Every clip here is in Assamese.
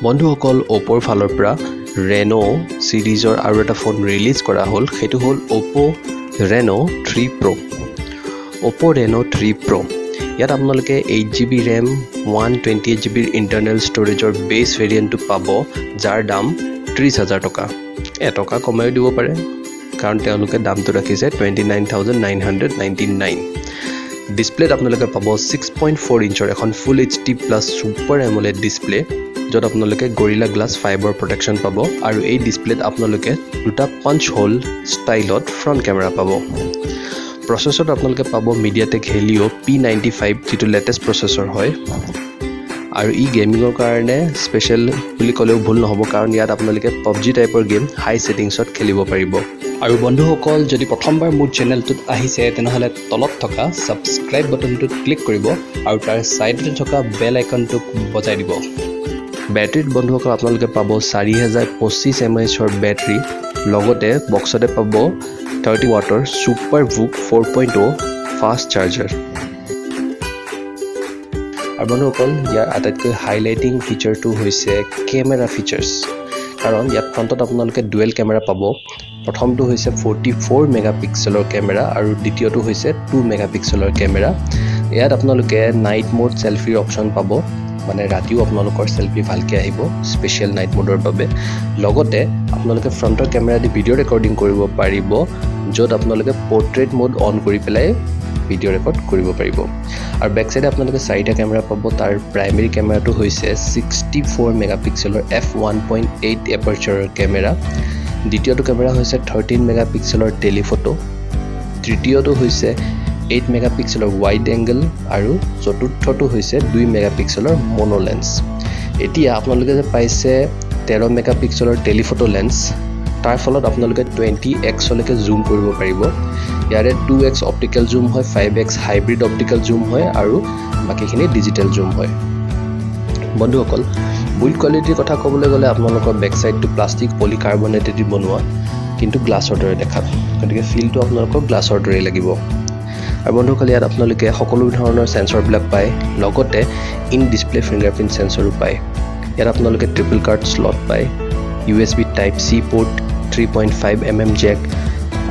বন্ধুসকল OPPOৰ ফালৰ পৰা Reno সিৰিজৰ আৰু এটা ফোন ৰিলিজ কৰা হ'ল সেইটো হ'ল OPPO Reno 3 Pro OPPO Reno 3 Pro ইয়াত আপোনালোকে 8GB RAM 128GB ইন্টাৰনেল ষ্টোৰেজৰ বেছ ভেৰিয়েণ্টটো পাব যাৰ দাম 30,000 টকা এটকা কমাই দিব পাৰে কাৰণ তেওঁলোকে দামটো ৰাখিছে 29,999 ডিসপ্লেত আপোনালোকে পাব 6.4 ইঞ্চৰ এখন ফুল HD plus super AMOLED display যত আপোনালোকে গৰিলা গ্লাস ফাইবাৰ প্ৰটেকচন পাব আৰু এই ডিসপ্লেত আপোনালোকে দুটা পাঞ্চ হোল ষ্টাইলত ফ্ৰন্ট কেমেৰা পাব প্ৰসেসৰত আপোনালোকে পাব MediaTek Helio P95 যেটো লেটেষ্ট প্ৰসেসৰ হয় আৰু ই গেমিংৰ কাৰণে স্পেশাল বুলি কলেও ভুল নহব কাৰণ ইয়াত আপোনালোকে PUBG টাইপৰ গেম হাই সেটিংছত খেলিব পাৰিব আৰু বন্ধুসকল যদি প্ৰথমবাৰ মোৰ চেনেলটোত আহিছে তেনেহলে তলত থকা সাবস্ক্ৰাইব বাটনটোত ক্লিক কৰিব আৰু তাৰ সাইডতে থকা বেল আইকনটো বজাই দিব ব্যাটাৰীত বন্ধুসকল আপোনালোকে পাব 4025 mAh ৰ ব্যাটাৰী লগতে বক্সতে পাব 30 ওয়াটৰ সুপাৰ vooc 4.0 ফাষ্ট চাৰ্জাৰ আৰু বন্ধুসকল ইয়াৰ আটাইতকৈ হাইলাইটিং ফিচাৰটো হৈছে কেমেৰা ফিচাৰ্স কাৰণ ইয়াত ফ্ৰণ্টত আপোনালোকে ডুৱেল কেমেৰা পাব প্ৰথমটো হৈছে 44 মেগাপিক্সেলৰ কেমেৰা আৰু দ্বিতীয়টো হৈছে 2 মেগাপিক্সেলৰ কেমেৰা ইয়াত আপোনালোকে নাইট মোড সেলফি অপচন পাব মানে ৰাতিও আপোনালোকৰ সেলফি ভালকে আহিব স্পেশাল নাইট মোডৰ বাবে লগতে আপোনালোকে ফ্ৰণ্টৰ কেমেৰা দি ভিডিও ৰেকৰ্ডিং কৰিব পাৰিব যত আপোনালোকে পোৰ্ট্ৰেইট মোড অন কৰি পেলাই ভিডিও ৰেকৰ্ড কৰিব পাৰিব আৰু বেক সাইডে আপোনালোকে চাৰিটা কেমেৰা পাব তাৰ প্ৰাইমাৰী কেমেৰাটো হৈছে 64 মেগাপিক্সেলৰ f1.8 এপাৰচাৰৰ কেমেৰা দ্বিতীয়টো কেমেৰা হৈছে 13 মেগাপিক্সেলৰ টেলিফটো তৃতীয়টো হৈছে 8 মেগাপিক্সেলৰ ওয়াইড এংগল আৰু চতুৰ্থটো হৈছে 2 মেগাপিক্সেলৰ মনো লেন্স এতিয়া আপোনালোকে যে পাইছে 13 মেগাপিক্সেলৰ টেলিফটো লেন্স তাৰ ফলত আপোনালোকে 20x লৈকে জুম কৰিব পাৰিব ইয়াৰে 2x অপটিক্যাল জুম হয় 5x হাইব্ৰিড অপটিক্যাল জুম হয় আৰু বাকিখিনি ডিজিটেল জুম হয় বন্ধুসকল বিল্ড কোৱালিটিৰ কথা ক'বলৈ গ'লে আপোনালোকৰ বেক সাইডটো প্লাষ্টিক পলিকাৰ্বনেটেড বনোৱা কিন্তু গ্লাছৰ দৰে দেখাত গতিকে ফিলটো আপোনালোকৰ গ্লাছৰ দৰে লাগিব আৰু বন্ধুসকল ইয়াত আপোনালোকে সকলো ধৰণৰ সেন্সৰ বিলাক পায় লগতে ইন ডিসপ্লে ফিংগাৰপ্ৰিন্ট সেন্সৰো পায় ইয়াত আপোনালোকে ট্ৰিপল কাৰ্ড স্লট পায় USB type C port 3.5mm Jack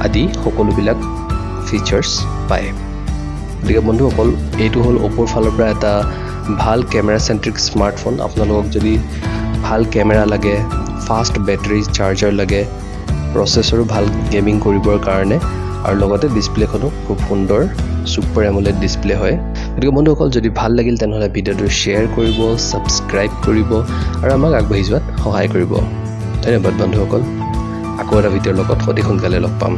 আদি সকলো বিলাক ফিচাৰ্স পায় গতিকে বন্ধুসকল এইটো হ'ল OPPOৰ ফালৰ পৰা এটা ভাল কেমেৰা সেন্ট্ৰিক স্মাৰ্টফোন আপোনালোকক যদি ভাল কেমেৰা লাগে ফাষ্ট বেটাৰী চাৰ্জাৰ লাগে প্ৰসেসৰো ভাল গেমিং কৰিবৰ কাৰণে আৰু লগতে ডিসপ্লেখনো খুব সুন্দৰ সুপাৰ এমোলেড ডিসপ্লে হয় গতিকে বন্ধুসকল যদি ভাল লাগিল তেনহলে ভিডিওটো শেয়াৰ কৰিব সাবস্ক্ৰাইব কৰিব আৰু আমাক আগবাঢ়ি যোৱাত সহায় কৰিব ধন্যবাদ বন্ধুসকল আকৌ এটা ভিডিওৰ লগত অতি সোনকালে লগ পাম